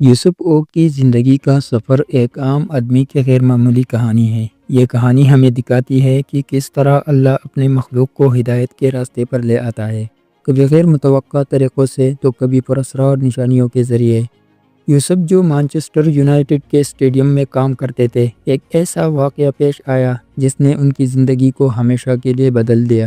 یوسف اوک کی زندگی کا سفر ایک عام آدمی کی غیر معمولی کہانی ہے۔ یہ کہانی ہمیں دکھاتی ہے کہ کس طرح اللہ اپنے مخلوق کو ہدایت کے راستے پر لے آتا ہے، کبھی غیر متوقع طریقوں سے تو کبھی پراسرار نشانیوں کے ذریعے۔ یوسف جو مانچسٹر یونائیٹڈ کے اسٹیڈیم میں کام کرتے تھے، ایک ایسا واقعہ پیش آیا جس نے ان کی زندگی کو ہمیشہ کے لیے بدل دیا۔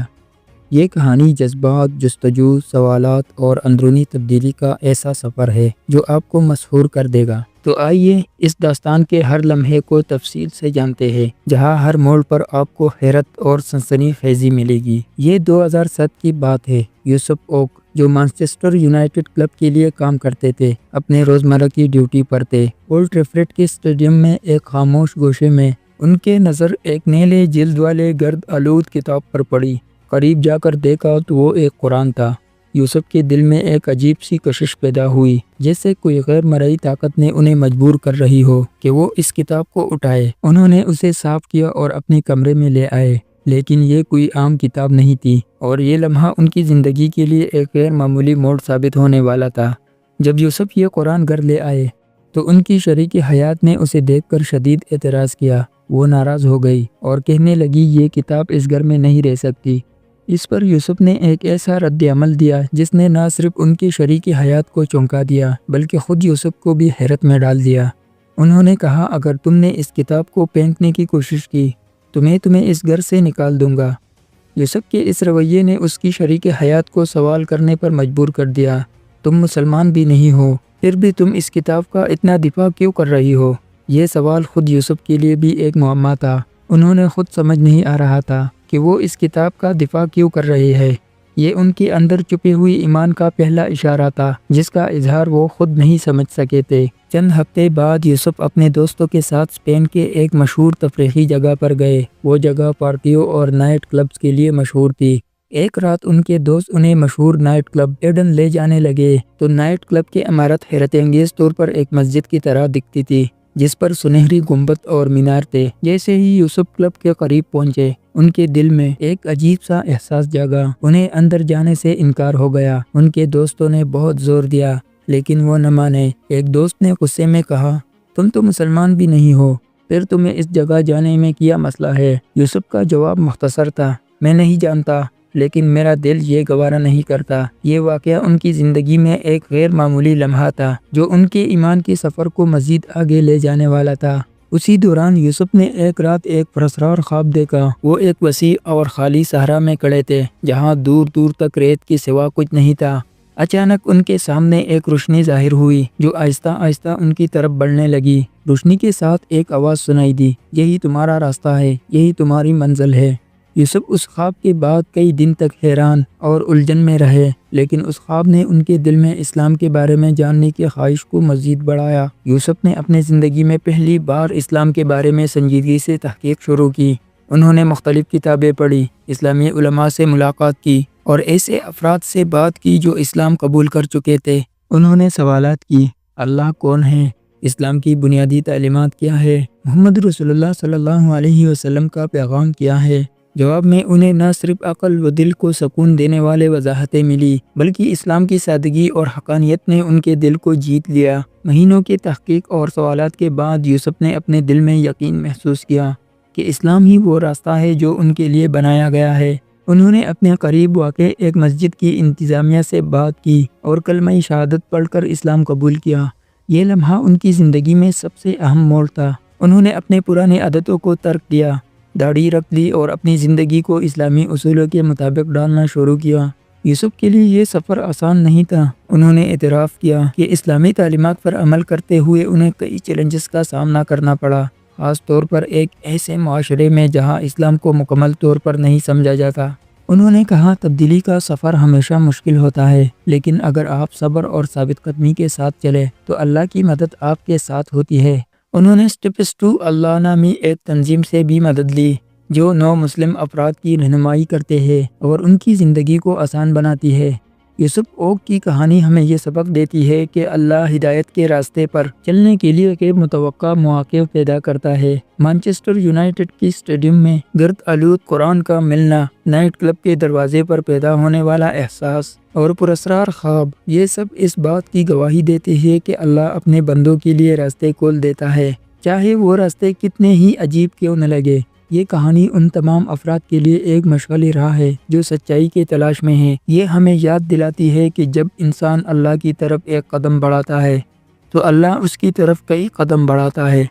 یہ کہانی جذبات، جستجو، سوالات اور اندرونی تبدیلی کا ایسا سفر ہے جو آپ کو مسحور کر دے گا۔ تو آئیے اس داستان کے ہر لمحے کو تفصیل سے جانتے ہیں، جہاں ہر موڑ پر آپ کو حیرت اور سنسنی خیزی ملے گی۔ یہ 2007 کی بات ہے۔ یوسف اوک جو مانچسٹر یونائیٹڈ کلب کے لیے کام کرتے تھے، اپنے روزمرہ کی ڈیوٹی پر تھے۔ اولڈ ٹریفرڈ کے اسٹیڈیم میں ایک خاموش گوشے میں ان کے نظر ایک نیلے جلد والے گرد آلود کتاب پر پڑی۔ قریب جا کر دیکھا تو وہ ایک قرآن تھا۔ یوسف کے دل میں ایک عجیب سی کشش پیدا ہوئی، جیسے کوئی غیر مرئی طاقت نے انہیں مجبور کر رہی ہو کہ وہ اس کتاب کو اٹھائے۔ انہوں نے اسے صاف کیا اور اپنے کمرے میں لے آئے، لیکن یہ کوئی عام کتاب نہیں تھی، اور یہ لمحہ ان کی زندگی کے لیے ایک غیر معمولی موڑ ثابت ہونے والا تھا۔ جب یوسف یہ قرآن گھر لے آئے تو ان کی شریک حیات نے اسے دیکھ کر شدید اعتراض کیا۔ وہ ناراض ہو گئی اور کہنے لگی، یہ کتاب اس گھر میں نہیں رہ سکتی۔ اس پر یوسف نے ایک ایسا رد عمل دیا جس نے نہ صرف ان کی شریک حیات کو چونکا دیا بلکہ خود یوسف کو بھی حیرت میں ڈال دیا۔ انہوں نے کہا، اگر تم نے اس کتاب کو پھینکنے کی کوشش کی تو میں تمہیں اس گھر سے نکال دوں گا۔ یوسف کے اس رویے نے اس کی شریک حیات کو سوال کرنے پر مجبور کر دیا، تم مسلمان بھی نہیں ہو، پھر بھی تم اس کتاب کا اتنا دفاع کیوں کر رہی ہو؟ یہ سوال خود یوسف کے لیے بھی ایک معمہ تھا۔ انہوں نے خود سمجھ نہیں آ رہا تھا کہ وہ اس کتاب کا دفاع کیوں کر رہے ہیں۔ یہ ان کے اندر چھپے ہوئی ایمان کا پہلا اشارہ تھا، جس کا اظہار وہ خود نہیں سمجھ سکے تھے۔ چند ہفتے بعد یوسف اپنے دوستوں کے ساتھ اسپین کے ایک مشہور تفریحی جگہ پر گئے۔ وہ جگہ پارٹیوں اور نائٹ کلبز کے لیے مشہور تھی۔ ایک رات ان کے دوست انہیں مشہور نائٹ کلب ایڈن لے جانے لگے تو نائٹ کلب کی عمارت حیرت انگیز طور پر ایک مسجد کی طرح دکھتی تھی، جس پر سنہری گنبد اور مینار تھے۔ جیسے ہی یوسف کلب کے قریب پہنچے، ان کے دل میں ایک عجیب سا احساس جاگا۔ انہیں اندر جانے سے انکار ہو گیا۔ ان کے دوستوں نے بہت زور دیا لیکن وہ نہ مانے۔ ایک دوست نے غصے میں کہا، تم تو مسلمان بھی نہیں ہو، پھر تمہیں اس جگہ جانے میں کیا مسئلہ ہے؟ یوسف کا جواب مختصر تھا، میں نہیں جانتا، لیکن میرا دل یہ گوارا نہیں کرتا۔ یہ واقعہ ان کی زندگی میں ایک غیر معمولی لمحہ تھا جو ان کے ایمان کے سفر کو مزید آگے لے جانے والا تھا۔ اسی دوران یوسف نے ایک رات ایک پراسرار خواب دیکھا۔ وہ ایک وسیع اور خالی صحرا میں کھڑے تھے، جہاں دور دور تک ریت کے سوا کچھ نہیں تھا۔ اچانک ان کے سامنے ایک روشنی ظاہر ہوئی جو آہستہ آہستہ ان کی طرف بڑھنے لگی۔ روشنی کے ساتھ ایک آواز سنائی دی، یہی تمہارا راستہ ہے، یہی تمہاری منزل ہے۔ یوسف اس خواب کے بعد کئی دن تک حیران اور الجھن میں رہے، لیکن اس خواب نے ان کے دل میں اسلام کے بارے میں جاننے کی خواہش کو مزید بڑھایا۔ یوسف نے اپنے زندگی میں پہلی بار اسلام کے بارے میں سنجیدگی سے تحقیق شروع کی۔ انہوں نے مختلف کتابیں پڑھی، اسلامی علماء سے ملاقات کی اور ایسے افراد سے بات کی جو اسلام قبول کر چکے تھے۔ انہوں نے سوالات کی، اللہ کون ہے؟ اسلام کی بنیادی تعلیمات کیا ہے؟ محمد رسول اللہ صلی اللہ علیہ وسلم کا پیغام کیا ہے؟ جواب میں انہیں نہ صرف عقل و دل کو سکون دینے والے وضاحتیں ملی، بلکہ اسلام کی سادگی اور حقانیت نے ان کے دل کو جیت لیا۔ مہینوں کی تحقیق اور سوالات کے بعد یوسف نے اپنے دل میں یقین محسوس کیا کہ اسلام ہی وہ راستہ ہے جو ان کے لیے بنایا گیا ہے۔ انہوں نے اپنے قریب واقع ایک مسجد کی انتظامیہ سے بات کی اور کلمہ شہادت پڑھ کر اسلام قبول کیا۔ یہ لمحہ ان کی زندگی میں سب سے اہم موڑ تھا۔ انہوں نے اپنے پرانے عادتوں کو ترک دیا، داڑھی رکھ لی اور اپنی زندگی کو اسلامی اصولوں کے مطابق ڈالنا شروع کیا۔ یوسف کے لیے یہ سفر آسان نہیں تھا۔ انہوں نے اعتراف کیا کہ اسلامی تعلیمات پر عمل کرتے ہوئے انہیں کئی چیلنجز کا سامنا کرنا پڑا، خاص طور پر ایک ایسے معاشرے میں جہاں اسلام کو مکمل طور پر نہیں سمجھا جاتا۔ انہوں نے کہا، تبدیلی کا سفر ہمیشہ مشکل ہوتا ہے، لیکن اگر آپ صبر اور ثابت قدمی کے ساتھ چلے تو اللہ کی مدد آپ کے ساتھ ہوتی ہے۔ انہوں نے اسٹیپس ٹو اللہ نامی ایک تنظیم سے بھی مدد لی جو نو مسلم افراد کی رہنمائی کرتے ہیں اور ان کی زندگی کو آسان بناتی ہے۔ یوسف اوک کی کہانی ہمیں یہ سبق دیتی ہے کہ اللہ ہدایت کے راستے پر چلنے کے لیے غیر متوقع مواقع پیدا کرتا ہے۔ مانچسٹر یونائیٹڈ کی اسٹیڈیم میں گرد آلود قرآن کا ملنا، نائٹ کلب کے دروازے پر پیدا ہونے والا احساس اور پراسرار خواب، یہ سب اس بات کی گواہی دیتے ہیں کہ اللہ اپنے بندوں کے لیے راستے کھول دیتا ہے، چاہے وہ راستے کتنے ہی عجیب کیوں نہ لگے۔ یہ کہانی ان تمام افراد کے لیے ایک مشعل راہ ہے جو سچائی کی تلاش میں ہیں۔ یہ ہمیں یاد دلاتی ہے کہ جب انسان اللہ کی طرف ایک قدم بڑھاتا ہے تو اللہ اس کی طرف کئی قدم بڑھاتا ہے۔